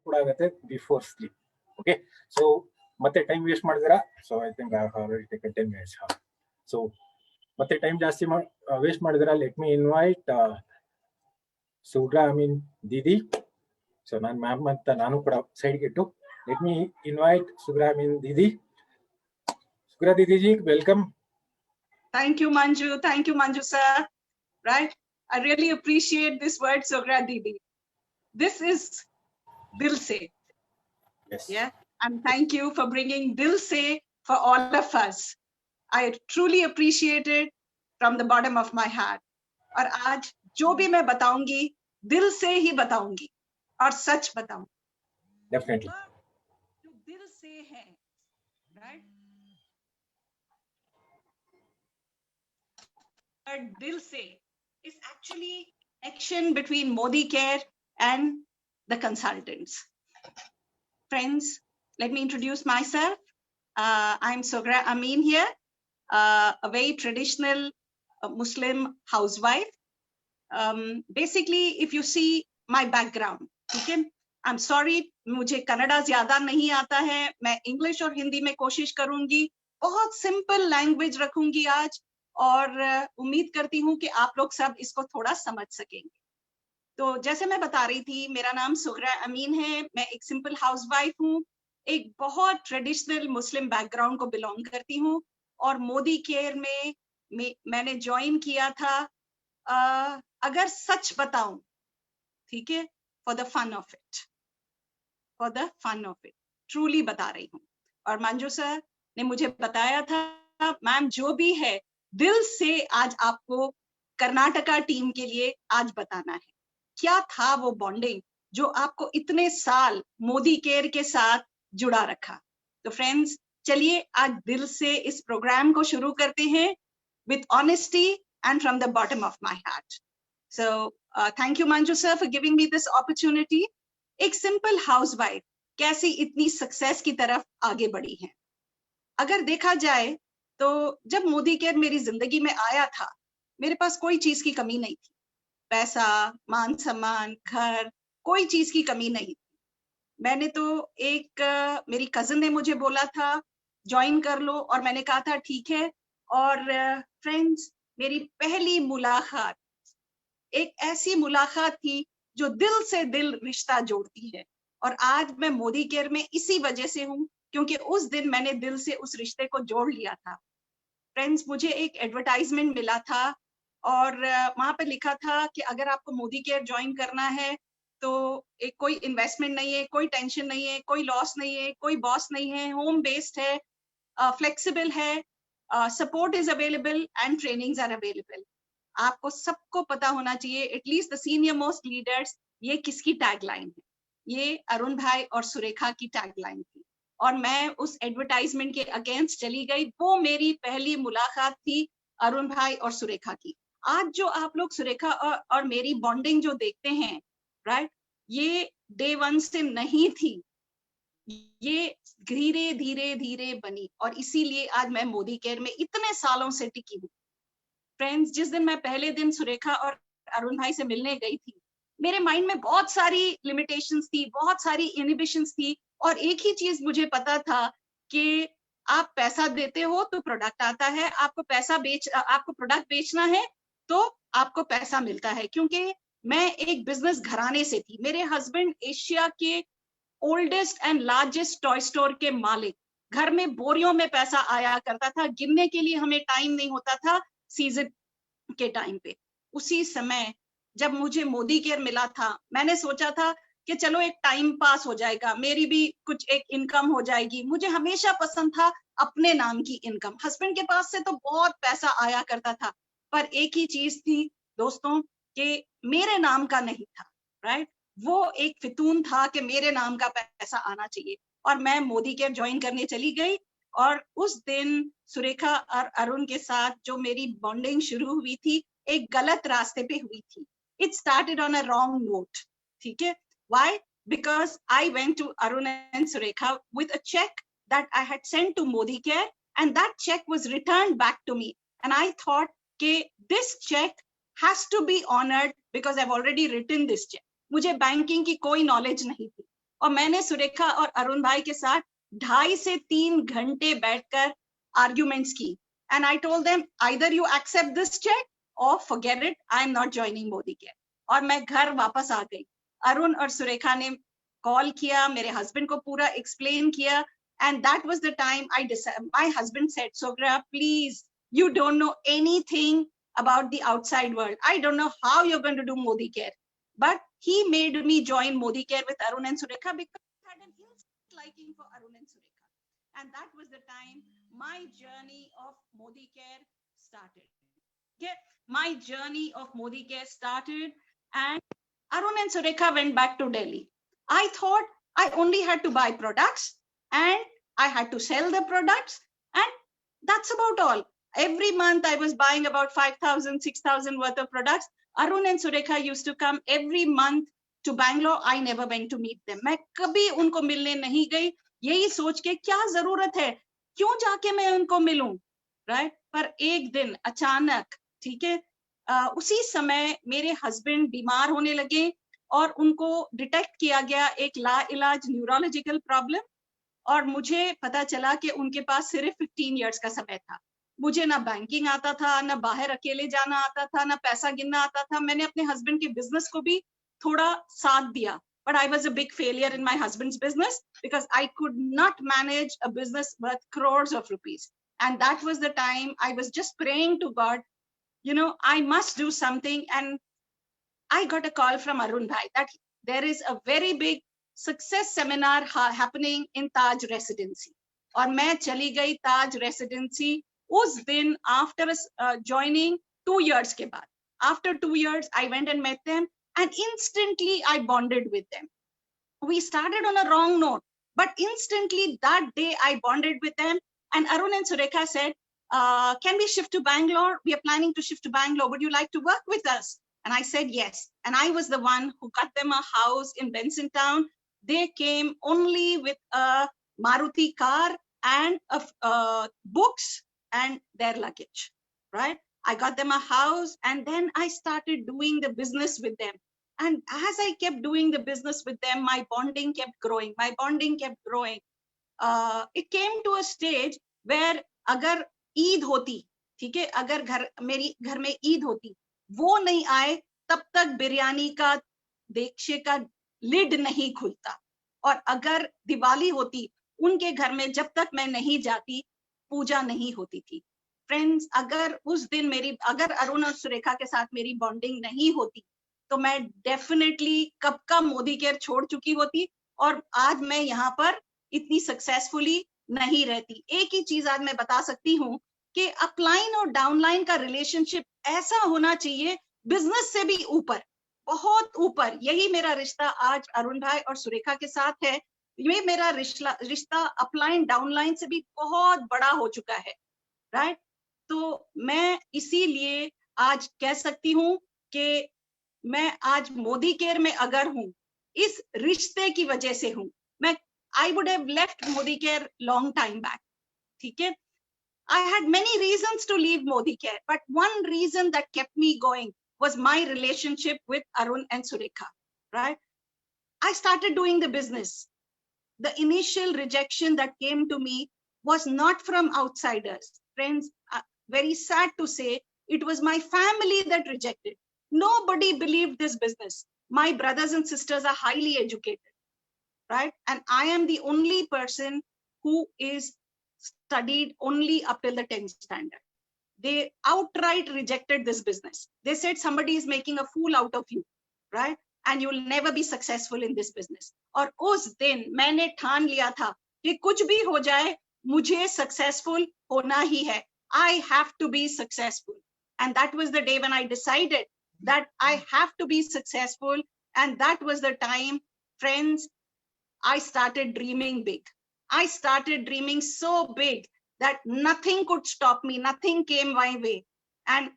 ಕೂಡ ಆಗುತ್ತೆ before sleep. Okay, so ಮತ್ತೆ ಟೈಮ್ ವೇಸ್ಟ್ ಮಾಡಿದಿರಾ? So I think I already taken 10 minutes. So ಮತ್ತೆ ಟೈಮ್ ಜಾಸ್ತಿ ವೇಸ್ಟ್ ಮಾಡಿದಿರಾ? Let me invite Sugra Amin didi. So ನಾನು ಮ್ಯಾಮ್ ಅಂತ ನಾನು ಕೂಡ ಸೈಡ್ಗೆ ಇಟ್ಟು let me invite Sugra Amin didi. Sugra didi ji, welcome. Thank you, Manju sir. Right, I really appreciate this word, Sugra Didi. This is Dil Se. Yes. Yeah, and thank you for bringing Dil Se for all of us. I truly appreciate it from the bottom of my heart. और आज जो भी मैं बताऊंगी दिल से ही बताऊंगी और सच बताऊंगी. Definitely. जो दिल से है, right? But Dil Se is actually action between Modi Care and the consultants. Friends, let me introduce myself. I'm Sugra Amin here, a very traditional Muslim housewife. Basically, if you see my background, okay, I'm sorry, मुझे कन्नड़ा ज्यादा नहीं आता है. मैं English और हिंदी में कोशिश करूंगी. बहुत सिंपल लैंग्वेज रखूंगी आज, और उम्मीद करती हूँ कि आप लोग सब इसको थोड़ा समझ सकेंगे. तो जैसे मैं बता रही थी, मेरा नाम सुगरा अमीन है. मैं एक सिंपल हाउसवाइफ हूँ, एक बहुत ट्रेडिशनल मुस्लिम बैकग्राउंड को बिलोंग करती हूँ, और मोदी केयर में मैंने ज्वाइन किया था. अगर सच बताऊं, ठीक है, for the fun of it, truly बता रही हूँ. और मंजू सर ने मुझे बताया था, मैम जो भी है दिल से आज आपको कर्नाटका टीम के लिए आज बताना है. क्या था वो बॉन्डिंग जो आपको इतने साल मोदी केयर के साथ जुड़ा रखा. तो फ्रेंड्स, चलिए आज दिल से इस प्रोग्राम को शुरू करते हैं with honesty and from the bottom of my heart. So thank you Manju sir for giving me this opportunity. एक सिंपल हाउसवाइफ कैसी इतनी सक्सेस की तरफ आगे बढ़ी है. अगर देखा जाए तो जब मोदी केयर मेरी जिंदगी में आया था, मेरे पास कोई चीज की कमी नहीं थी. पैसा, मान सम्मान, घर, कोई चीज की कमी नहीं थी. मैंने तो मेरी कजिन ने मुझे बोला था ज्वाइन कर लो, और मैंने कहा था ठीक है. और फ्रेंड्स, मेरी पहली मुलाकात एक ऐसी मुलाकात थी जो दिल से दिल रिश्ता जोड़ती है. और आज मैं मोदी केयर में इसी वजह से हूँ, क्योंकि उस दिन मैंने दिल से उस रिश्ते को जोड़ लिया था. फ्रेंड्स, मुझे एक एडवर्टाइजमेंट मिला था, और वहां पे लिखा था कि अगर आपको मोदी केयर ज्वाइन करना है तो एक कोई इन्वेस्टमेंट नहीं है, कोई टेंशन नहीं है, कोई लॉस नहीं है, कोई बॉस नहीं है, होम बेस्ड है, फ्लेक्सिबल है, support is available and trainings are available. आपको सबको पता होना चाहिए, at least the senior most leaders, ये किसकी टैगलाइन है? ये अरुण भाई और सुरेखा की टैगलाइन थी. और मैं उस एडवर्टाइजमेंट के अगेंस्ट चली गई. वो मेरी पहली मुलाकात थी अरुण भाई और सुरेखा की. आज जो आप लोग सुरेखा और मेरी बॉन्डिंग जो देखते हैं, राइट, ये डे वन से नहीं थी, ये धीरे धीरे धीरे बनी, और इसीलिए आज मैं मोदी केयर में इतने सालों से टिकी हूँ. फ्रेंड्स, जिस दिन मैं पहले दिन सुरेखा और अरुण भाई से मिलने गई थी, मेरे माइंड में बहुत सारी लिमिटेशंस थी, बहुत सारी इनहिबिशंस थी, और एक ही चीज मुझे पता था कि आप पैसा देते हो तो प्रोडक्ट आता है, आपको प्रोडक्ट बेचना है तो आपको पैसा मिलता है. क्योंकि मैं एक बिजनेस घराने से थी. मेरे हस्बैंड एशिया के oldest and largest toy store के मालिक. घर में बोरियों में पैसा आया करता था, गिनने के लिए हमें टाइम नहीं होता था सीजन के टाइम पे. उसी समय जब मुझे मोदी केयर मिला था, मैंने सोचा था कि चलो एक टाइम पास हो जाएगा, मेरी भी कुछ एक इनकम हो जाएगी. मुझे हमेशा पसंद था अपने नाम की इनकम. हस्बैंड के पास से तो बहुत पैसा आया करता था, पर एक ही चीज थी दोस्तों कि मेरे नाम का नहीं था. राइट, वो एक फितून था कि मेरे नाम का पैसा आना चाहिए. और मैं मोदी केयर ज्वाइन करने चली गई, और उस दिन सुरेखा और अरुण के साथ जो मेरी बॉन्डिंग शुरू हुई थी, एक गलत रास्ते पे हुई थी. It started on a wrong note. ठीक है? Why? Because I went to Arun and Surekha with a check that I had sent to Modi Care, and that check was returned back to me. And I thought, okay, this check has to be honored because I've already written this check. मुझे banking की कोई knowledge नहीं थी, और मैंने सुरेखा और अरुण भाई के साथ 2.5 से 3 घंटे बैठकर आर्ग्यूमेंट्स की, and I told them either you accept this cheque और forget it, I am not joining Modi care. और मैं घर वापस आ गई। अरुण और सुरेखा ने कॉल किया, मेरे हस्बैंड को पूरा एक्सप्लेन किया, and that was the time I decided. My husband said, Sogra, please, you don't know anything about the outside world. I don't know how you're going to do Modi Care. But he made me join Modi Care with Arun and Surekha because I had an instant liking for Arun and Surekha. And that was the time my journey of Modi Care started. Okay? My journey of Modi Care started, and Arun and Surekha went back to Delhi. I thought I only had to buy products and I had to sell the products, and that's about all. Every month I was buying about 5,000, 6,000 worth of products. Arun and Surekha used to come every month to Bangalore. I never went to meet them. मैं कभी उनको मिलने नहीं गई, यही सोच के क्या जरूरत है, क्यों जाके मैं उनको मिलूं, राइट? पर एक दिन अचानक, ठीक है, उसी समय मेरे हस्बैंड बीमार होने लगे और उनको डिटेक्ट किया गया एक लाइलाज न्यूरोलॉजिकल प्रॉब्लम, और मुझे पता चला कि उनके पास सिर्फ 15 इयर्स का समय था। मुझे ना बैंकिंग आता था, ना बाहर अकेले जाना आता था, ना पैसा गिनना आता था। मैंने अपने हस्बैंड के बिजनेस को भी थोड़ा साथ दिया, but I was a big failure in my husband's business because I could not manage a business worth crores of rupees. And that was the time I was just praying to God, you know, I must do something. And I got a call from Arun Bhai that there is a very big success seminar happening in Taj Residency. और मैं चली गई ताज residency उस दिन after joining 2 years के बाद. After 2 years, I went and met them, and instantly I bonded with them. We started on a wrong note, but instantly that day I bonded with them. And Arun and Surekha said, can we shift to Bangalore? We are planning to shift to Bangalore. Would you like to work with us? And I said yes. And I was the one who got them a house in Benson Town. They came only with a Maruti car and books and their luggage, right? I got them a house, and then I started doing the business with them. And as I kept doing the business with them, my bonding kept growing. My bonding kept growing. It came to a stage where अगर ईद होती, ठीक है, अगर मेरी घर में ईद होती, वो नहीं आए तब तक बिरयानी का देगचे का लिड नहीं खुलता, और अगर दिवाली होती उनके घर में जब तक मैं नहीं जाती पूजा नहीं होती थी. फ्रेंड्स, अगर उस दिन अगर अरुण और सुरेखा के साथ मेरी बॉन्डिंग नहीं होती तो मैं डेफिनेटली कब का मोदी केयर छोड़ चुकी होती, और आज मैं यहाँ पर इतनी सक्सेसफुली नहीं रहती. एक ही चीज आज मैं बता सकती हूँ कि अपलाइन और डाउनलाइन का रिलेशनशिप ऐसा होना चाहिए, बिजनेस से भी ऊपर, बहुत ऊपर. यही मेरा रिश्ता आज अरुण भाई और सुरेखा के साथ है. ये मेरा रिश्ता अपलाइन डाउनलाइन से भी बहुत बड़ा हो चुका है, राइट? तो मैं इसीलिए आज कह सकती हूँ कि मैं आज मोदी केयर में अगर हूँ, इस रिश्ते की वजह से हूँ. मैं I would have left Modi Care long time back. ठीक है? I had many reasons to leave Modi Care, but one reason that kept me going was my relationship with Arun and Surekha, right? I started doing the business. The initial rejection that came to me was not from outsiders. Friends, very sad to say, it was my family that rejected. Nobody believed this business. My brothers and sisters are highly educated, right? And I am the only person who is studied only up till the 10th standard. They outright rejected this business. They said somebody is making a fool out of you, right? And you will never be successful in this business. और उस दिन मैंने ठान लिया था कि कुछ भी हो जाए, मुझे successful होना ही है. I have to be successful. And that was the day when I decided that I have to be successful. And that was the time, friends, I started dreaming big. I started dreaming so big that nothing could stop me. Nothing came my way. And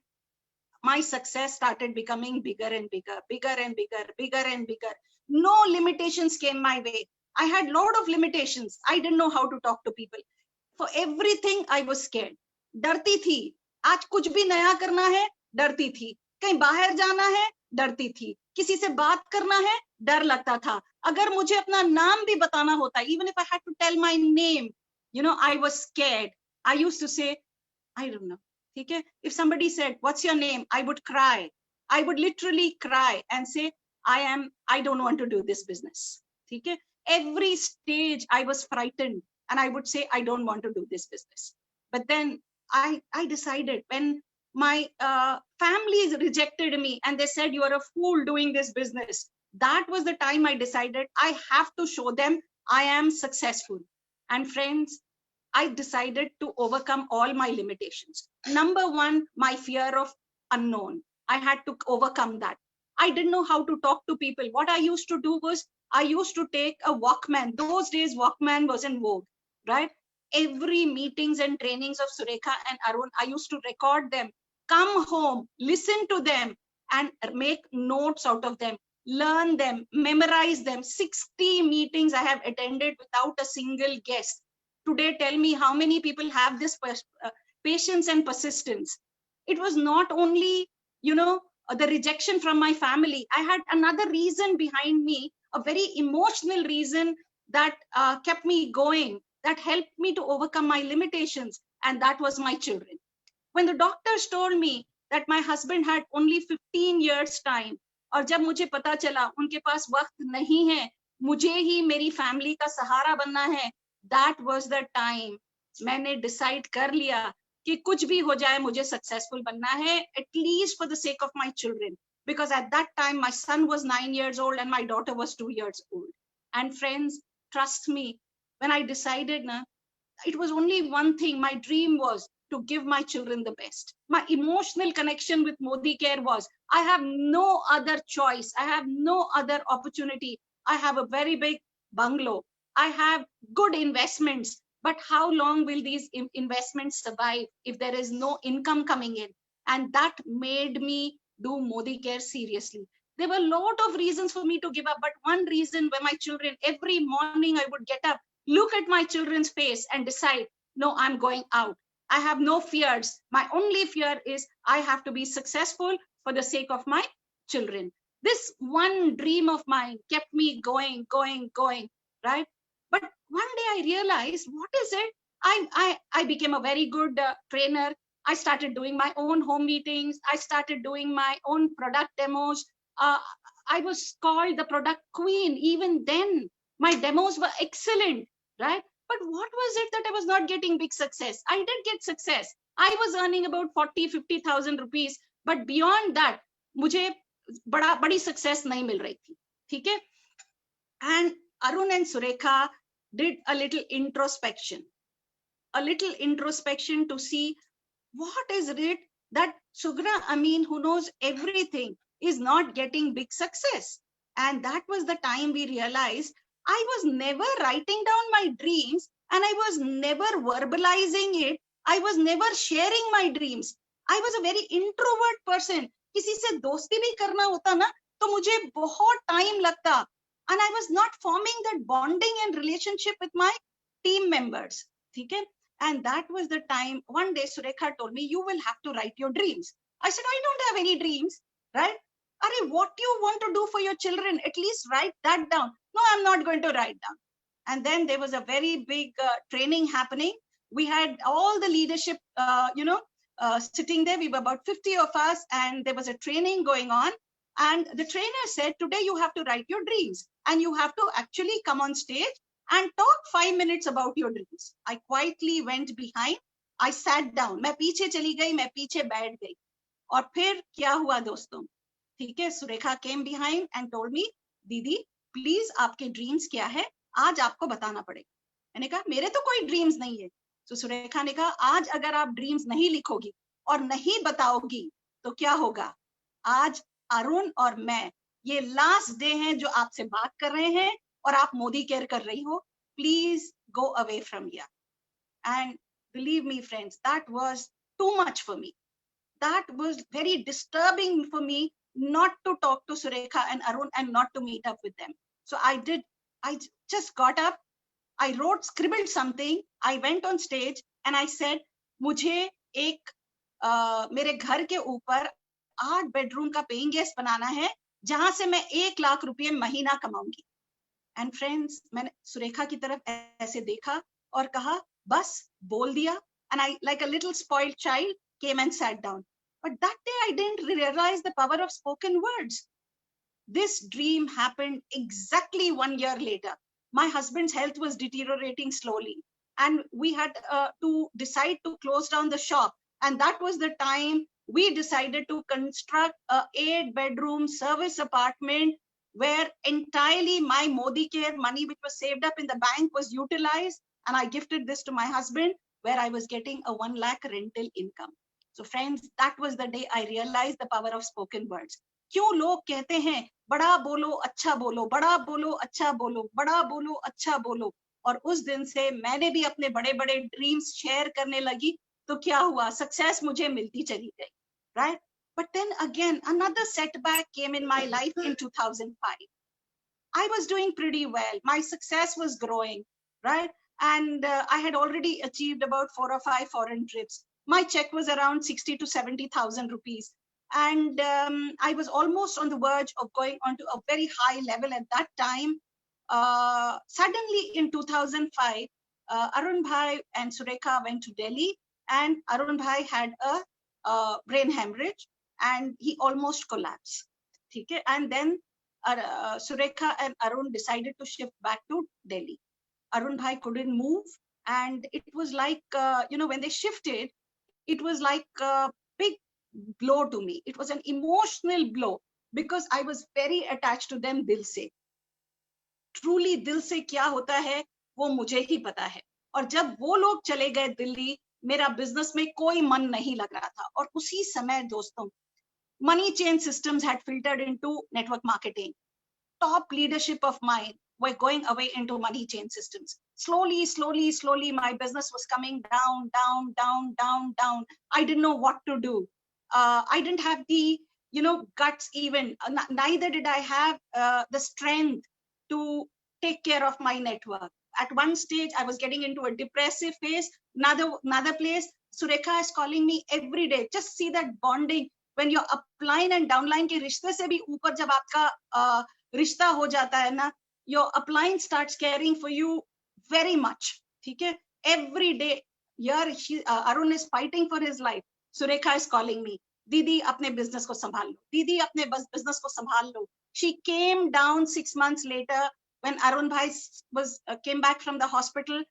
my success started becoming bigger and bigger, bigger and bigger, bigger and bigger. No limitations came my way. I had a lot of limitations. I didn't know how to talk to people. For everything, I was scared. डरती थी. आज कुछ भी नया करना है, डरती थी. कहीं बाहर जाना है, डरती थी. किसी से बात करना है, डर लगता था. अगर मुझे अपना नाम भी बताना होता, even if I had to tell my name, you know, I was scared. I used to say, I don't know. ठीक है? If somebody said, what's your name? I would cry. I would literally cry and say, I don't want to do this business. ठीक है? Every stage I was frightened and I would say, I don't want to do this business. But then I decided, when my family rejected me and they said, you are a fool doing this business, that was the time I decided I have to show them I am successful. And friends, I decided to overcome all my limitations. Number one, my fear of unknown. I had to overcome that. I didn't know how to talk to people. What I used to do was, I used to take a Walkman. Those days, Walkman was in vogue, right? Every meetings and trainings of Surekha and Arun, I used to record them, come home, listen to them, and make notes out of them, learn them, memorize them. 60 meetings I have attended without a single guest. Today, tell me how many people have this patience and persistence. It was not only, the rejection from my family. I had another reason behind me, a very emotional reason that kept me going, that helped me to overcome my limitations, and that was my children. When the doctors told me that my husband had only 15 years time, और जब मुझे पता चला उनके पास वक्त नहीं है, मुझे ही मेरी फैमिली का सहारा बनना है, that was the time मैंने decide कर लिया कि कुछ भी हो जाए मुझे successful बनना है, at least for the sake of my children. Because at that time my son was 9 years old and my daughter was 2 years old. And friends, trust me, when I decided, it was only one thing. My dream was to give my children the best. My emotional connection with Modi Care was, I have no other choice. I have no other opportunity. I have a very big bungalow. I have good investments. But how long will these investments survive if there is no income coming in? And that made me do Modi Care seriously. There were a lot of reasons for me to give up, but one reason, when my children, every morning I would get up, look at my children's face and decide, no, I'm going out. I have no fears. My only fear is I have to be successful for the sake of my children. This one dream of mine kept me going, right? But one day I realized, what is it? I became a very good trainer. I started doing my own home meetings. I started doing my own product demos. I was called the product queen. Even then, my demos were excellent, right? But what was it that I was not getting big success? I did get success. I was earning about 40,000-50,000 rupees. But beyond that, मुझे बड़ी success नहीं मिल रही थी, ठीक है? And Arun and Surekha did a little introspection to see what is it that Sughra Amin, who knows everything, is not getting big success. And that was the time we realized I was never writing down my dreams and I was never verbalizing it. I was never sharing my dreams. I was a very introvert person. किसी से दोस्ती भी करना होता ना तो मुझे बहुत time लगता. And I was not forming that bonding and relationship with my team members. ठीक है? And that was the time, one day Surekha told me, you will have to write your dreams. I said, I don't have any dreams, right? Are what you want to do for your children, at least write that down. No, I'm not going to write down. And then there was a very big training happening. We had all the leadership, sitting there. We were about 50 of us, and there was a training going on. And the trainer said, today you have to write your dreams and you have to actually come on stage and talk 5 minutes about your dreams. I quietly went behind. I sat down. मैं पीछे चली गई, मैं पीछे बैठ गई. और फिर क्या हुआ दोस्तों? ठीक है, Surekha came behind and told me, दीदी, please आपके dreams क्या है? आज आपको बताना पड़ेगा. मैंने कहा, मेरे तो कोई dreams नहीं है. तो सुरेखा ने कहा, आज अगर आप dreams नहीं लिखोगी और नहीं बताओगी, तो क्या होगा? आज अरुण और मैं, ये लास्ट डे है जो आपसे बात कर रहे हैं और आप मोदी केयर कर रही हो. Please go away from here. And believe me friends, that was too much for me. That was very disturbing for me not to talk to Surekha and Arun and not to meet up with them. So I just got up, I scribbled something, I went on stage and I said, मुझे एक मेरे घर के ऊपर 8 bedroom का paying guest बनाना है जहां से मैं 1 लाख रुपए महीना कमाऊंगी. एंड फ्रेंड्स, मैंने सुरेखा की तरफ ऐसे देखा और कहा बस बोल दिया, and I like a little spoiled child came and sat down. But that day I didn't realize the power of spoken words. This dream happened exactly 1 year later. My husband's health was deteriorating slowly, and we had to decide to close down the shop. And that was the time we decided to construct a 8-bedroom service apartment where entirely my Modi Care money, which was saved up in the bank, was utilized. And I gifted this to my husband, where I was getting a 1 lakh rental income. So friends, that was the day I realized the power of spoken words. क्यों लोग कहते हैं बड़ा बोलो अच्छा बोलो, बड़ा बोलो अच्छा बोलो, बड़ा बोलो अच्छा बोलो, और उस दिन से मैंने भी अपने बड़े बड़े ड्रीम्स शेयर करने लगी, तो क्या हुआ, सक्सेस मुझे मिलती चली गई, right? But then again, another setback came in my life in 2005. I was doing pretty well. My success was growing, right? And I had already achieved about 4 or 5 foreign trips. My check was around 60 to 70,000 rupees. And I was almost on the verge of going on to a very high level at that time. Suddenly in 2005, Arun Bhai and Surekha went to Delhi, and Arun Bhai had a brain hemorrhage and he almost collapsed. Okay? And then Surekha and Arun decided to shift back to Delhi. Arun Bhai couldn't move, and it was like, when they shifted, it was like a big blow to me. It was an emotional blow because I was very attached to them dil se. Truly दिल से क्या होता है वो मुझे ही पता है. और जब वो लोग चले गए दिल्ली, मेरा बिजनेस में कोई मन नहीं लग रहा था. और उसी समय दोस्तों, money chain systems had filtered into network marketing. Top leadership of mine were going away into money chain systems. Slowly, my business was coming down. I didn't know what to do. I didn't have the, guts even. Neither did I have the strength to take care of my network. At one stage, I was getting into a depressive phase. Another place, Surekha is calling me every day. Just see that bonding. When your upline and downline के रिश्ते से भी ऊपर जब आपका रिश्ता हो जाता है ना, your upline starts caring for you very much. ठीक है? Every day, here Arun is fighting for his life. Surekha is calling me, दीदी अपने business को संभाल लो, दीदी अपने business को संभाल लो. She came down 6 months later when Arun Bhai came back from the hospital.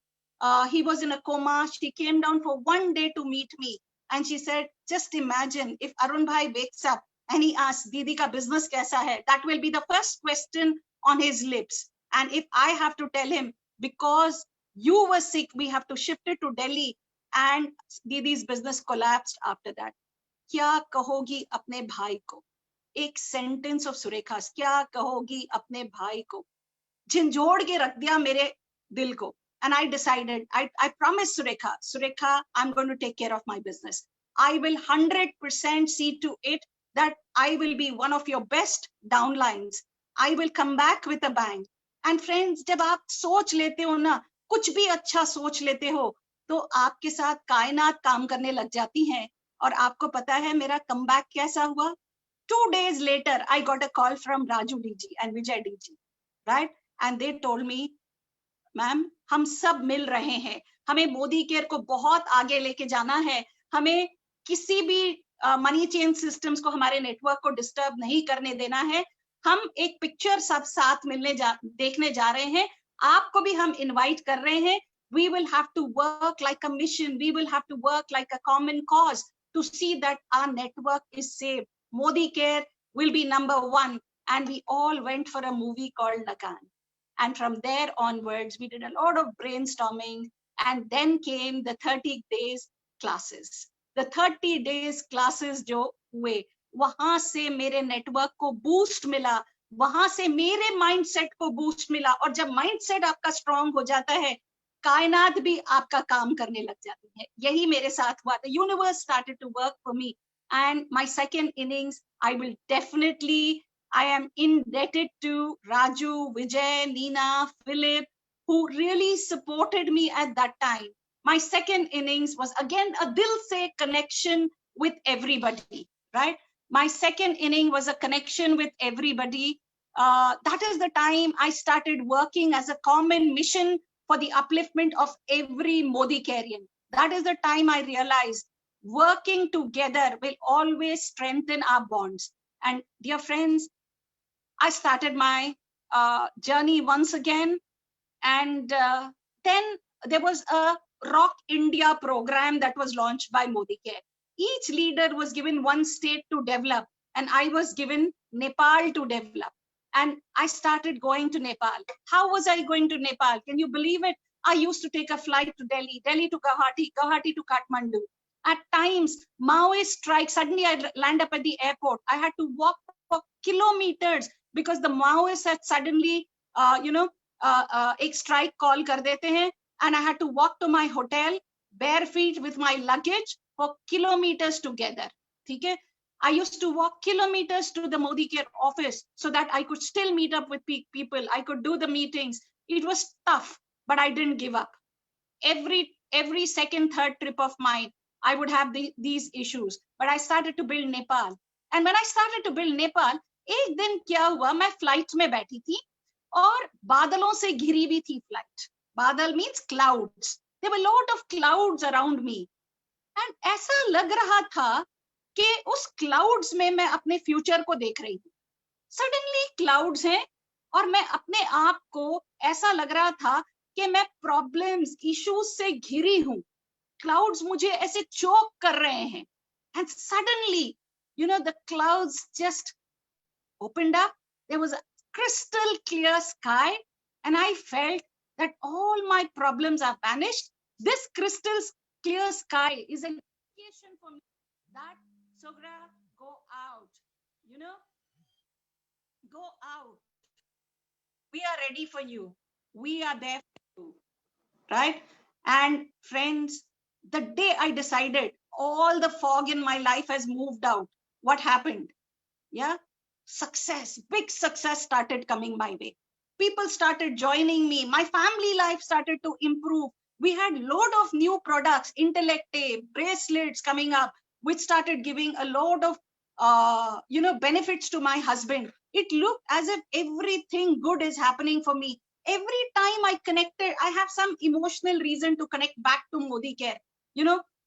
He was in a coma. She came down for 1 day to meet me. And she said, just imagine if Arun Bhai wakes up and he asks, Didi ka business kaisa hai? That will be the first question on his lips. And if I have to tell him, because you were sick, we have to shift it to Delhi, and Didi's business collapsed after that. Kya kahogi apne bhai ko? Ek sentence of Surekha's, kya kahogi apne bhai ko? झंझोड़ के रख दिया मेरे दिल को. And I decided, I promised Surekha, I'm going to take care of my business. I will 100% see to it that I will be one of your best downlines. I will come back with a bang. And friends, जब आप सोच लेते हो ना, कुछ भी अच्छा सोच लेते हो, तो आपके साथ कायनात काम करने लग जाती हैं. और आपको पता है मेरा comeback कैसा हुआ? 2 days later, I got a call from Raju DG and Vijay DG, right? And they told me, ma'am हम सब मिल रहे हैं, हमें मोदी केयर को बहुत आगे लेके जाना है, हमें किसी भी मनी चेन सिस्टम्स को, हमारे नेटवर्क को डिस्टर्ब नहीं करने देना है. हम एक पिक्चर सब साथ देखने जा रहे हैं, आपको भी हम इनवाइट कर रहे हैं. We will have to work like a mission. We will have to work like a common cause to see that our network is saved. Modi Care will be #1. And we all went for a movie called Lagan. And from there onwards, we did a lot of brainstorming, and then came the 30 days classes. The 30 days classes जो हुए, वहां से मेरे network को boost मिला, वहां से मेरे माइंडसेट को बूस्ट मिला. और जब माइंडसेट आपका स्ट्रांग हो जाता है, कायनात भी आपका काम करने लग जाती है. यही मेरे साथ हुआ. The universe started to work for me. And my second innings, I will definitely, I am indebted to Raju, Vijay, Nina, Philip, who really supported me at that time. My second innings was again a dil se connection with everybody, right? My second inning was a connection with everybody. that is the time I started working as a common mission for the upliftment of every Modicarian. That is the time I realized working together will always strengthen our bonds. And dear friends, I started my journey once again. And then there was a Rock India program that was launched by Modicare. Each leader was given one state to develop, and I was given Nepal to develop. And I started going to Nepal. How was I going to Nepal? Can you believe it? I used to take a flight to Delhi, Delhi to Guwahati, Guwahati to Kathmandu. At times, Maoist strike, suddenly I land up at the airport. I had to walk for kilometers because the Maoists had suddenly, एक strike call कर देते हैं, and I had to walk to my hotel bare feet with my luggage for kilometers together. ठीक है? I used to walk kilometers to the Modicare office so that I could still meet up with people. I could do the meetings. It was tough, but I didn't give up. Every second, third trip of mine, I would have these issues. But I started to build Nepal. And when I started to build Nepal, एक दिन क्या हुआ, मैं flight में बैठी थी और बादलों से घिरी हुई थी फ्लाइट. बादल means clouds. There were a lot of clouds around me. And ऐसा लग रहा था कि उस क्लाउड्स में मैं अपने फ्यूचर को देख रही हूँ. सडनली क्लाउड्स हैं और मैं अपने आप को ऐसा लग रहा था कि मैं प्रॉब्लम्स, इश्यूज से घिरी हूँ. क्लाउड्स मुझे ऐसे चोक कर रहे हैं. And suddenly, the clouds just opened up. There was a crystal clear sky, and I felt that all my problems are vanished. This crystal clear sky is an indication for me that, Sugra, go out, go out. We are ready for you. We are there for you, right? And friends, the day I decided, all the fog in my life has moved out. What happened? Yeah, success, big success started coming my way. People started joining me. My family life started to improve. We had load of new products, Intellectape, bracelets coming up, which started giving a lot of benefits to my husband. It looked as if everything good is happening for me. Every time I connected, I have some emotional reason to connect back to Modicare.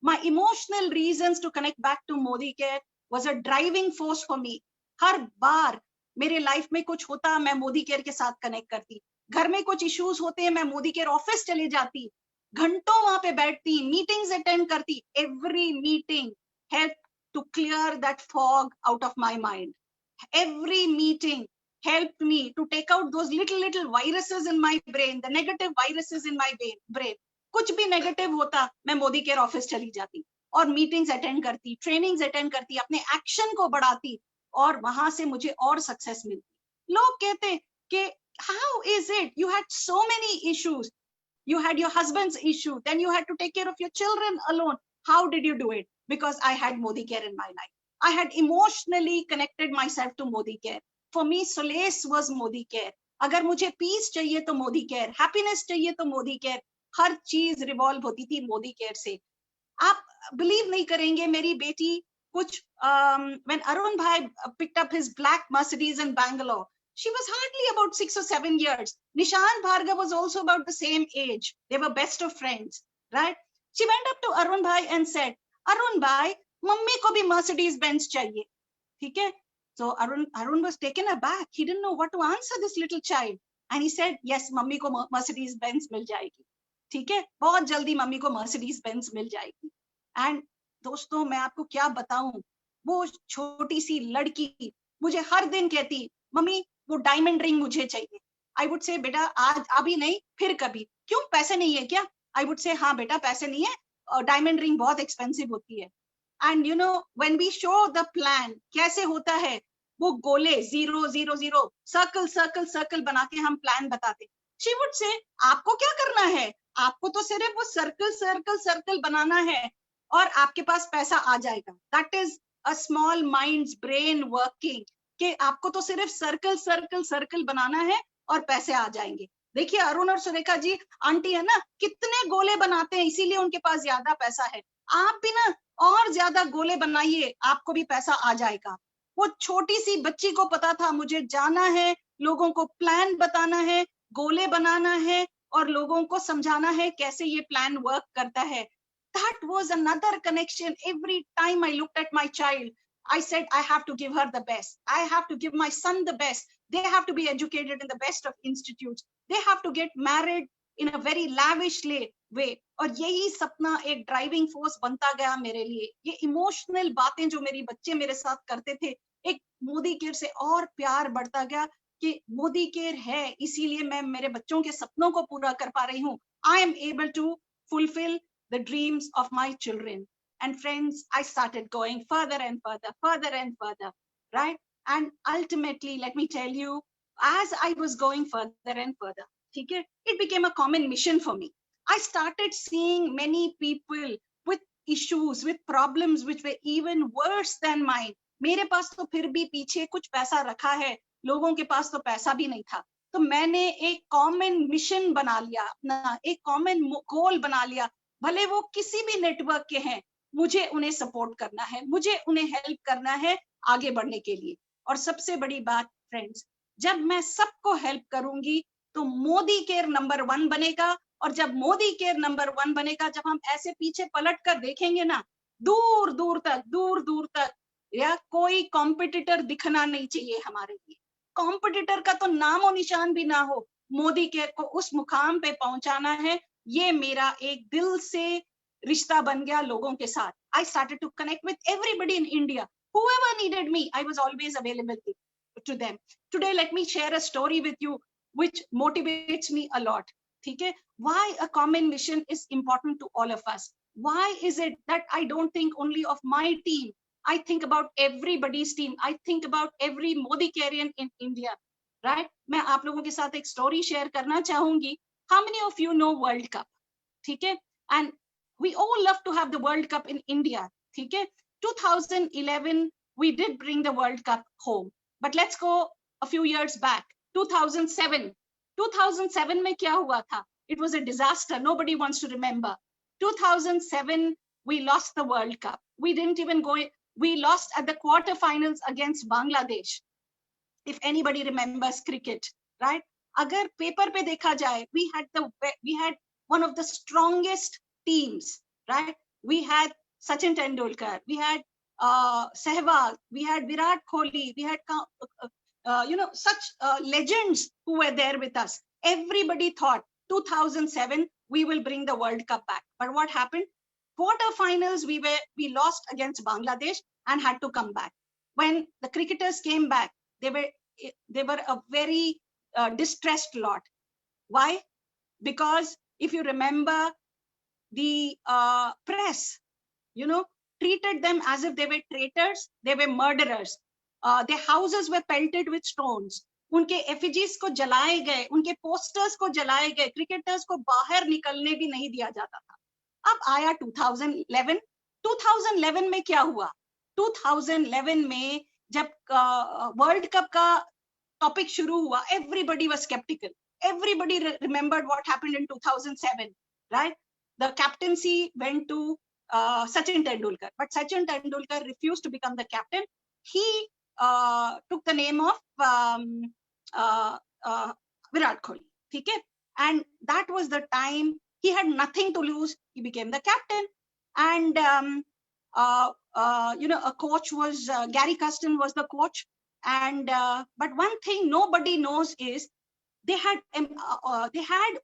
My emotional reasons to connect back to Modicare was a driving force for me. हर बार मेरे life में कुछ होता, मैं Modicare के साथ connect करती. घर में कुछ इश्यूज होते हैं, मैं Modicare ऑफिस चली जाती, घंटों वहां पे बैठती, मीटिंग्स अटेंड करती. Every meeting helped to clear that fog out of my mind. Every meeting helped me to take out those little viruses in my brain, the negative viruses in my brain. कुछ भी negative होता, मैं Modicare office चली जाती और meetings attend करती, trainings attend करती, अपने एक्शन को बढ़ाती और वहां से मुझे और सक्सेस मिलती. लोग कहते कि how is it you had so many issues? You had your husband's issue, then you had to take care of your children alone. How did you do it? Because I had Modicare in my life. I had emotionally connected myself to Modicare. For me, solace was Modicare. अगर मुझे piece चाहिए तो Modicare, happiness चाहिए तो Modicare. हर चीज revolve होती थी Modicare से. आप बिलीव नहीं करेंगे, मेरी बेटी कुछ when Arun Bhai picked up his black Mercedes in Bangalore, she was hardly about 6 or 7 years. Nishant Bhargav was also about the same age. They were best of friends, right? She went up to Arun Bhai and said, Arun Bhai, mummy को भी Mercedes Benz चाहिए. ठीक है? So Arun was taken aback. He didn't know what to answer this little child. And he said, yes, mummy को Mercedes Benz मिल जाएगी. ठीक है? बहुत जल्दी मम्मी को Mercedes Benz मिल जाएगी. And दोस्तों, मैं आपको क्या बताऊं, वो छोटी सी लड़की मुझे हर दिन कहती, मम्मी वो डायमंड रिंग मुझे चाहिए. आई वुड से, बेटा आज अभी नहीं, फिर कभी. क्यों, पैसे नहीं है क्या? आई वुड से, हाँ बेटा पैसे नहीं है, डायमंड रिंग बहुत एक्सपेंसिव होती है. And when we show the plan, कैसे होता है, वो गोले 0 0 0 सर्कल सर्कल सर्कल बना के हम प्लान बताते. शी वुड से, आपको क्या करना है, आपको तो सिर्फ वो सर्कल सर्कल सर्कल बनाना है और आपके पास पैसा आ जाएगा. That is a small minds brain working, कि आपको तो सिर्फ सर्कल सर्कल सर्कल बनाना है और पैसे आ जाएंगे. देखिए अरुण और सुरेखा जी, आंटी है ना, कितने गोले बनाते हैं, इसीलिए उनके पास ज्यादा पैसा है. आप भी ना और ज्यादा गोले बनाइए, आपको भी पैसा आ जाएगा. वो छोटी सी बच्ची को पता था मुझे जाना है, लोगों को प्लान बताना है, गोले बनाना है और लोगों को समझाना है कैसे ये प्लान वर्क करता है. That was another connection. Every time I looked at my child, I said, I have to give her the best. I have to give my son the best. They have to be educated in the best of institutes. They have to get married in a very lavish way. और यही सपना एक driving force बनता गया मेरे लिए. ये emotional बातें जो मेरी बच्चे मेरे साथ करते थे, एक मोदी केयर से और प्यार बढ़ता गया कि मोदी केयर है, इसीलिए मैं मेरे बच्चों के सपनों को पूरा कर पा रही हूँ. I am able to fulfill the dreams of my children. And friends, I started going further and further, right? And ultimately, let me tell you, as I was going further and further, okay, it became a common mission for me. I started seeing many people with issues, with problems which were even worse than mine. मेरे पास तो फिर भी पीछे कुछ पैसा रखा है, लोगों के पास तो पैसा भी नहीं था. तो मैंने एक कॉमन मिशन बना लिया, अपना एक कॉमन गोल बना लिया. भले वो किसी भी नेटवर्क के हैं, मुझे उन्हें सपोर्ट करना है, मुझे उन्हें हेल्प करना है आगे बढ़ने के लिए. और सबसे बड़ी बात फ्रेंड्स, जब मैं सबको हेल्प करूंगी तो मोदी केयर नंबर 1 बनेगा. और जब मोदी केयर नंबर 1 बनेगा, जब हम ऐसे पीछे पलट कर देखेंगे ना, दूर दूर तक या कोई कॉम्पिटिटर दिखना नहीं चाहिए हमारे लिए. कॉम्पिटिटर का तो नामो निशान भी ना हो. मोदी केयर को उस मुकाम पे पहुंचाना है. ये मेरा एक दिल से रिश्ता बन गया लोगों के साथ. I started to connect with everybody in India. Whoever needed me, I was always available to them. Today, let me share a story with you which motivates me a lot. Okay? Why a common mission is important to all of us. Why is it that I don't think only of my team? I think about everybody's team. I think about every Modi Karian in India. Right? मैं आप लोगों के साथ एक story share करना चाहूंगी. How many of you know World Cup? Okay? And we all love to have the World Cup in India. Okay? 2011, we did bring the World Cup home. But let's go a few years back. 2007. 2007 में क्या हुआ था? It was a disaster. Nobody wants to remember. 2007, we lost the World Cup. We didn't even go. We lost at the quarterfinals against Bangladesh. If anybody remembers cricket, right? अगर paper पे देखा जाए, we had one of the strongest teams, right? We had Sachin Tendulkar, we had Sehwag, we had Virat Kohli, we had such legends who were there with us. Everybody thought 2007 we will bring the World Cup back. But what happened? Quarterfinals we lost against Bangladesh and had to come back. When the cricketers came back, they were a very distressed lot. Why? Because if you remember, the press, treated them as if they were traitors, they were murderers. Their houses were pelted with stones. उनके effigies को जलाए गए, उनके posters को जलाए गए, cricketers को बाहर निकलने भी नहीं दिया जाता था. अब आया 2011. 2011 में क्या हुआ? 2011 में जब वर्ल्ड कप का टॉपिक शुरू हुआ, everybody was skeptical. Everybody remembered what happened in 2007, right? The captaincy went to Sachin Tendulkar, but Sachin Tendulkar refused to become the captain. He took the name of Virat Kohli, okay? And that was the time he had nothing to lose. He became the captain, and a coach was Gary Custon was the coach. And but one thing nobody knows is they had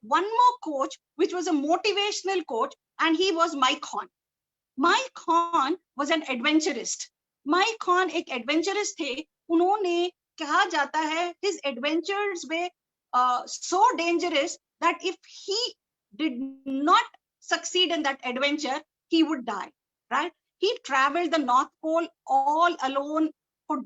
one more coach, which was a motivational coach, and he was Mike Horn. Mike Horn was an adventurist. Mike Horn एक adventurist थे. उन्होंने कहा जाता है his adventures were so dangerous that if he did not succeed in that adventure, he would die. Right? He traveled the North Pole all alone for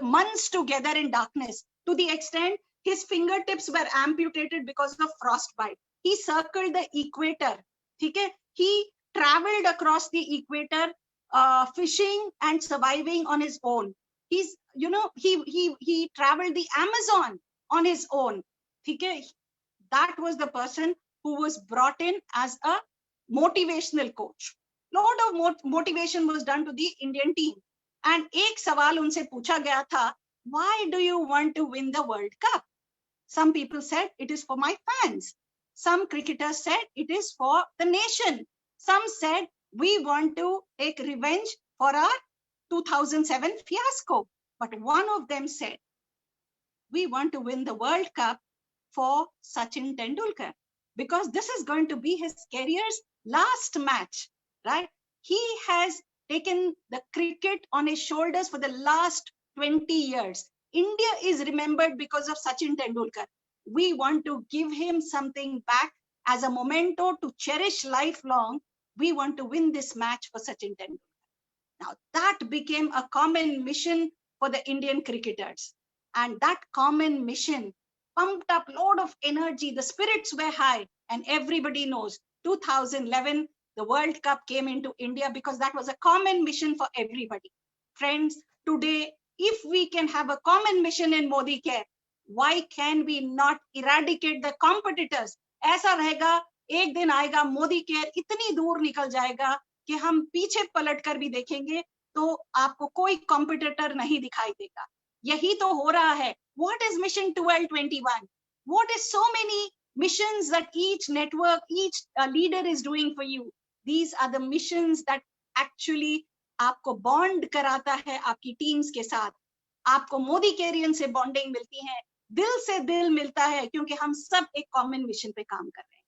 months together in darkness, to the extent his fingertips were amputated because of frostbite. He circled the equator. Okay? He traveled across the equator, fishing and surviving on his own. He traveled the Amazon on his own. Okay? That was the person who was brought in as a motivational coach. Lot of motivation was done to the Indian team. And एक सवाल उनसे पूछा गया था, why do you want to win the World Cup? Some people said it is for my fans. Some cricketers said it is for the nation. Some said we want to take revenge for our 2007 fiasco. But one of them said, we want to win the World Cup for Sachin Tendulkar, because this is going to be his career's last match, right? He has taken the cricket on his shoulders for the last 20 years. India is remembered because of Sachin Tendulkar. We want to give him something back as a memento to cherish lifelong. We want to win this match for Sachin Tendulkar. Now that became a common mission for the Indian cricketers. And that common mission pumped up a lot of energy. The spirits were high, and everybody knows 2011, the World Cup came into India because that was a common mission for everybody. Friends, today, if we can have a common mission in Modi Care, why can we not eradicate the competitors? ऐसा रहेगा, एक दिन आएगा Modi care इतनी दूर निकल जाएगा कि हम पीछे पलट कर भी देखेंगे तो आपको कोई कॉम्पिटिटर नहीं दिखाई देगा. यही तो हो रहा है. What is Mission 1221? What is so many missions that each network, each leader is doing for you? These are the missions that actually आपको बॉन्ड कराता है आपकी टीम्स के साथ. आपको मोदी केरियन से बॉन्डिंग मिलती है, दिल से दिल मिलता है, क्योंकि हम सब एक कॉमन मिशन पे काम कर रहे हैं,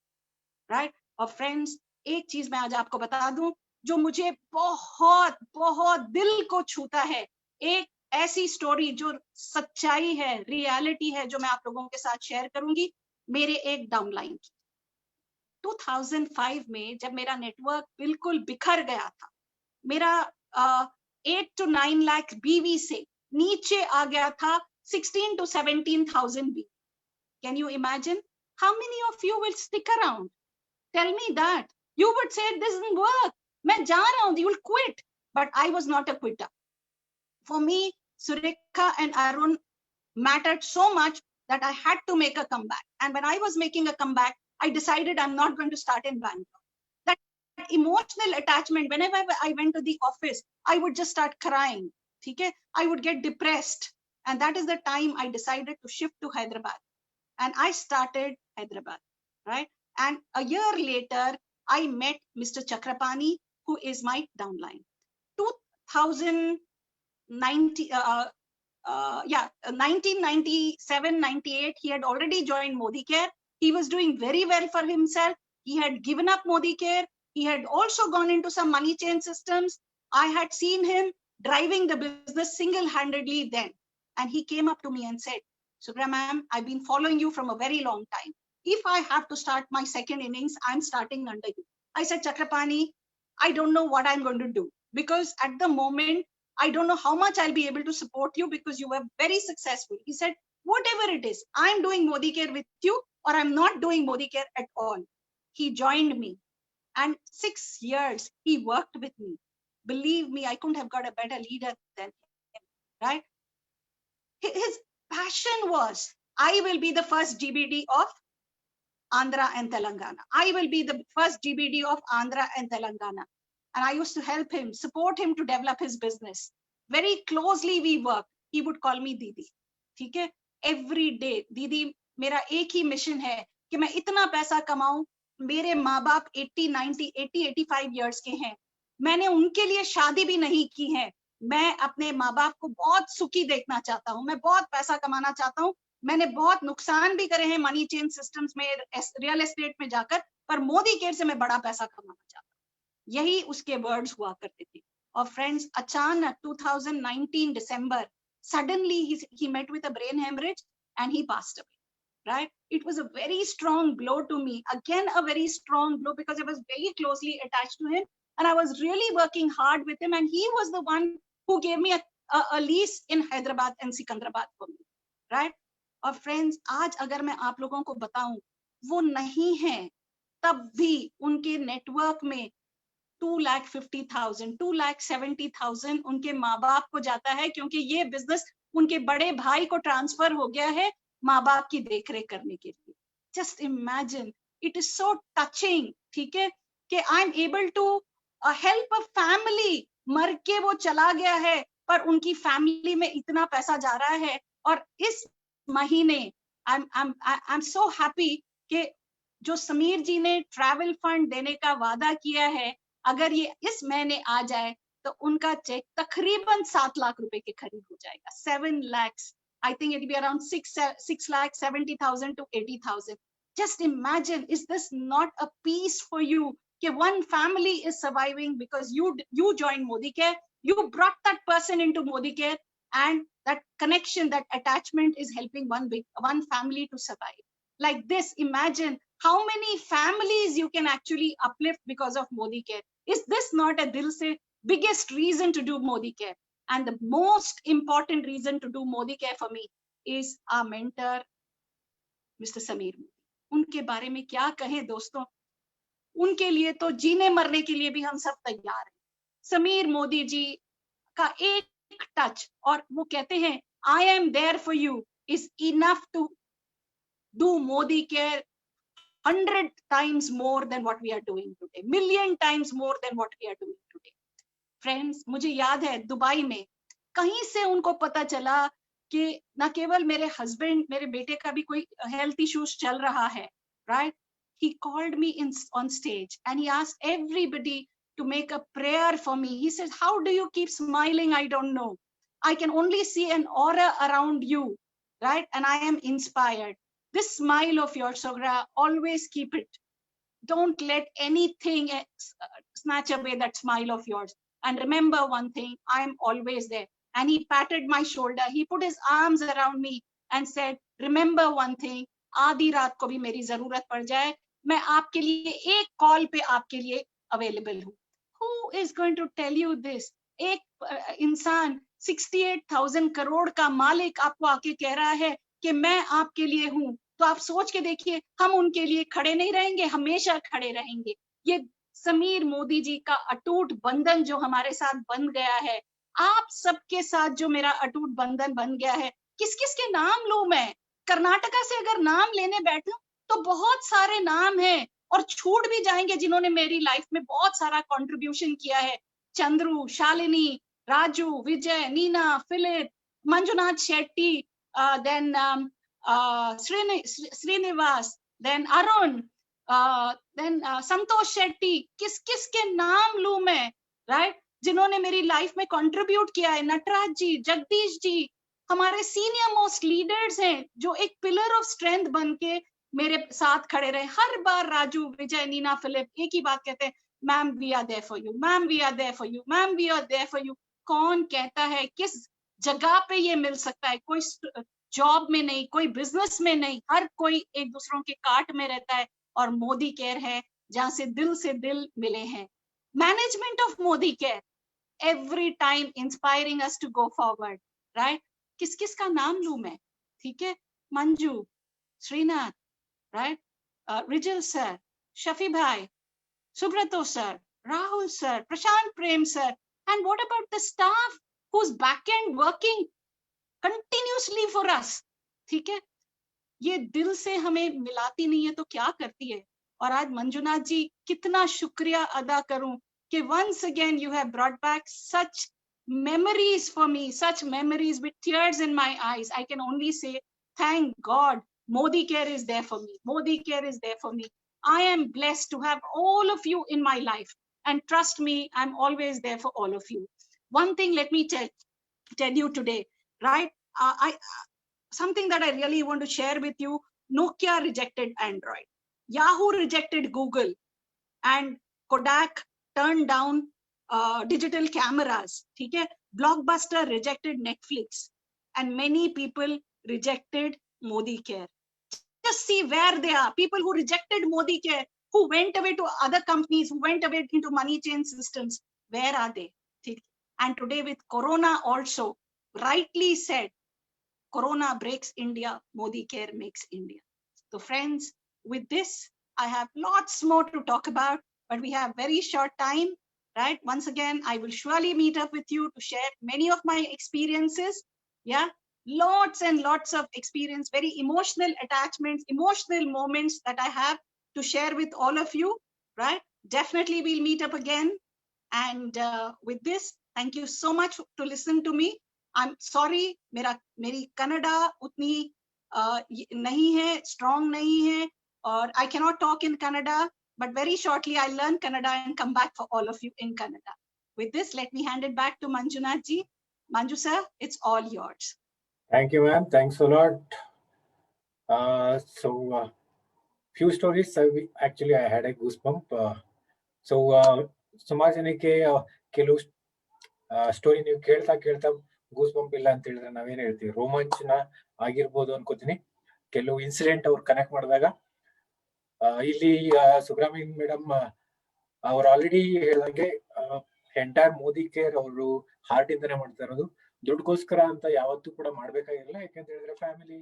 राइट? और फ्रेंड्स, एक चीज मैं आज आपको बता दूं जो मुझे बहुत बहुत दिल को छूता है. एक ऐसी स्टोरी जो सच्चाई है, रियलिटी है, जो मैं आप लोगों के साथ शेयर करूंगी, मेरे एक डाउनलाइन की. 2005 में जब मेरा नेटवर्क बिल्कुल बिखर गया था, मेरा 8 to 9 लाख बीवी से नीचे आ गया था 16 to 17,000 बीवी. Can you imagine? How many of you will stick around? Tell me that. You would say, this doesn't work. मैं जा रहा हूँ, you will quit. But I was not a quitter. For me, Surekha and Arun mattered so much that I had to make a comeback. And when I was making a comeback, I decided I'm not going to start in Bangalore. That emotional attachment, whenever I went to the office, I would just start crying. Okay? I would get depressed. And that is the time I decided to shift to Hyderabad. And I started Hyderabad, right? And a year later, I met Mr. Chakrapani, who is my downline. 1997, 98, he had already joined Modi Care. He was doing very well for himself. He had given up Modi Care. He had also gone into some money chain systems. I had seen him driving the business single-handedly then. And he came up to me and said, Subra ma'am, I've been following you from a very long time. If I have to start my second innings, I'm starting under you. I said, Chakrapani, I don't know what I'm going to do, because at the moment, I don't know how much I'll be able to support you because you were very successful. He said, whatever it is, I'm doing Modi Care with you or I'm not doing Modi Care at all. He joined me, and 6 years he worked with me. Believe me, I couldn't have got a better leader than him, right? His passion was, I will be the first GBD of Andhra and Telangana. I will be the first GBD of Andhra and Telangana. And I used to help him, support him to develop his business. Very closely we worked. He would call me Didi. ठीक है? Every day, Didi, मेरा एक ही mission है कि मैं इतना पैसा कमाऊं. मेरे माँ बाप 80, 90, 80, 85 years के हैं. मैंने उनके लिए शादी भी नहीं की है. मैं अपने माँ बाप को बहुत सुखी देखना चाहता हूँ. मैं बहुत पैसा कमाना चाहता हूँ. मैंने बहुत नुकसान भी करे हैं मनी चेन सिस्टम्स में, रियल एस्टेट में जाकर, पर मोदी केयर से मैं बड़ा पैसा कमाना चाहता हूँ. यही उसके वर्ड्स हुआ करते थे. और फ्रेंड्स, अचानक 2019 December, suddenly he met with a brain hemorrhage and he passed away. Right? It was a very strong blow to me. Again, a very strong blow, because I was very closely attached to him and I was really working hard with him, and he was the one who gave me a lease in Hyderabad and Sikandrabad for me. Right? और friends, आज अगर मैं आप लोगों को बताऊं, वो नहीं है, तब भी उनके नेटवर्क में 2,50,000, 2,70,000 उनके माँ बाप को जाता है, क्योंकि ये बिजनेस उनके बड़े भाई को ट्रांसफर हो गया है माँ बाप की देखरेख करने के लिए. Just imagine, it is so touching. ठीक है, कि I am able to help a family. मर के वो चला गया है, पर उनकी फैमिली में इतना पैसा जा रहा है। और इस महीने I'm so happy कि जो समीर जी ने ट्रैवल फंड देने का वादा किया है, अगर ये इस महीने आ जाए तो उनका चेक तकरीबन 7 लाख रुपए के करीब हो जाएगा। 7 lakhs, I think it will be around 6 lakh 70,000 to 80,000. Just imagine, is this not a peace for you? That one family is surviving because you joined Modi Care, you brought that person into Modi Care, and that connection, that attachment is helping one family to survive. Like this, imagine how many families you can actually uplift because of Modi Care. Is this not a dil se biggest reason to do Modi Care? And the most important reason to do Modi Care for me is our mentor, Mr. Sameer Modi. उनके बारे में क्या कहें दोस्तों, उनके लिए तो जीने मरने के लिए भी हम सब तैयार हैं। समीर मोदी जी का एक टच, और वो कहते हैं I am there for you is enough to do Modi Care 100 times more than what we are doing today, million times more than what we are doing today. Friends, मुझे याद है दुबई में कहीं से उनको पता चला कि न केवल मेरे हस्बैंड, मेरे बेटे का भी कोई हेल्थ इश्यूज चल रहा है, right? He called me on stage and he asked everybody to make a prayer for me. He says, how do you keep smiling? I don't know. I can only see an aura around you, right? And I am inspired. This smile of yours, Sogra, always keep it. Don't let anything snatch away that smile of yours. And remember one thing, I am always there. And he patted my shoulder. He put his arms around me and said, remember one thing, आधी रात को भी मेरी जरूरत पड़ जाए, मैं आपके लिए एक कॉल पे आपके लिए अवेलेबल हूँ. Who is going to tell you this? एक इंसान 68,000 करोड़ का मालिक आपको आके कह रहा है कि मैं आपके लिए हूँ, तो आप सोच के देखिए, हम उनके लिए खड़े नहीं रहेंगे, हमेशा खड़े रहेंगे. ये समीर मोदी जी का अटूट बंधन जो हमारे साथ बन गया है, आप सबके साथ जो मेरा अटूट बंधन बन गया है, किस किस के नाम लूं मैं? कर्नाटका से अगर नाम लेने बैठूं तो बहुत सारे नाम हैं और छूट भी जाएंगे जिन्होंने मेरी लाइफ में बहुत सारा कंट्रीब्यूशन किया है. Chandru, Shalini, Raju, Vijay, Neena, Philip, Manjunath Shetty, then Srinivas, then Arun, then Santosh Shetty. किस किस के नाम लूं मैं, right? जिन्होंने मेरी लाइफ में कंट्रीब्यूट किया है. नटराज जी, जगदीश जी, हमारे सीनियर मोस्ट लीडर्स हैं जो एक पिलर ऑफ स्ट्रेंथ बन के मेरे साथ खड़े रहे. हर बार राजू, विजय, नीना, फिलिप एक ही बात कहते हैं, ma'am we are there for you, ma'am we are there for you, ma'am we are there for you. कौन कहता है, किस जगह पे ये मिल सकता है? कोई जॉब में नहीं, कोई बिजनेस में नहीं, हर कोई एक दूसरों के काट में रहता है. और मोदी केयर है जहां से दिल मिले हैं. Management of Modi care every time inspiring us to go forward, right? किस किस का नाम लूं मैं? ठीक है, मंजू, श्रीनाथ, right? रिजल सर, शफी भाई, Subrato sir, Rahul sir, Prashant Prem sir, and what about the staff who's back end working continuously for us? ठीक है, ये दिल से हमें मिलाती नहीं है तो क्या करती है? और आज मंजुनाथ जी, कितना शुक्रिया अदा करूं कि once again you have brought back such memories for me, such memories with tears in my eyes. I can only say thank God Modi Care is there for me. Modi Care is there for me. I am blessed to have all of you in my life, and trust me, I'm always there for all of you. One thing let me tell you today, right? Something that I really want to share with you. Nokia rejected Android, Yahoo rejected Google, and Kodak turned down digital cameras. ठीक है, Blockbuster rejected Netflix, and many people rejected Modi Care. Just see where they are. People who rejected Modi Care, who went away to other companies, who went away into money chain systems. Where are they? And today with Corona also, rightly said, Corona breaks India, Modi Care makes India. So friends, with this, I have lots more to talk about, but we have very short time, right? Once again, I will surely meet up with you to share many of my experiences. Yeah, lots and lots of experience, very emotional attachments, emotional moments that I have to share with all of you, right? Definitely we'll meet up again. And with this, Thank you so much to listen to me. I'm sorry, मेरी कन्नड़ा उतनी नहीं है, strong नहीं है, और I cannot talk in Kannada, but very shortly I'll learn Kannada and come back for all of you in Kannada. With this, let me hand it back to Manjunath ji. Manju sir, it's all yours. Thank you, ma'am. Thanks a lot. Few stories. Actually, I had a goosebump. ಸುಮಾರು ಜನಕ್ಕೆ ಕೆಲವು story ನೀವು ಕೇಳ್ತಾ ಕೇಳ್ತಾ goose bump ಇಲ್ಲ ಅಂತ ಹೇಳಿದ್ರೆ ನಾವೇನ್ ಹೇಳ್ತೀವಿ, ರೋಮಾಂಚನ ಆಗಿರ್ಬೋದು ಅನ್ಕೋತೀನಿ. ಕೆಲವು ಇನ್ಸಿಡೆಂಟ್ ಅವ್ರು ಕನೆಕ್ಟ್ ಮಾಡಿದಾಗ ಇಲ್ಲಿ ಸುಬ್ರಹ್ಮಣ್ಯನ್ ಮೇಡಮ್ ಅವ್ರು ಆಲ್ರೆಡಿ ಹೇಳಿದಂಗೆ ಎಂಟೈರ್ ಮೋದಿ ಕೇರ್ ಅವರು ಹಾರ್ಟ್ ಇಂದಾನೆ ಮಾಡ್ತಾ ಇರೋದು. ದುಡ್ಡುಗೋಸ್ಕರ ಅಂತ ಯಾವತ್ತೂ ಕೂಡ ಮಾಡ್ಬೇಕಾಗಿರಲ್ಲ. ಯಾಕಂತ ಹೇಳಿದ್ರೆ ಫ್ಯಾಮಿಲಿ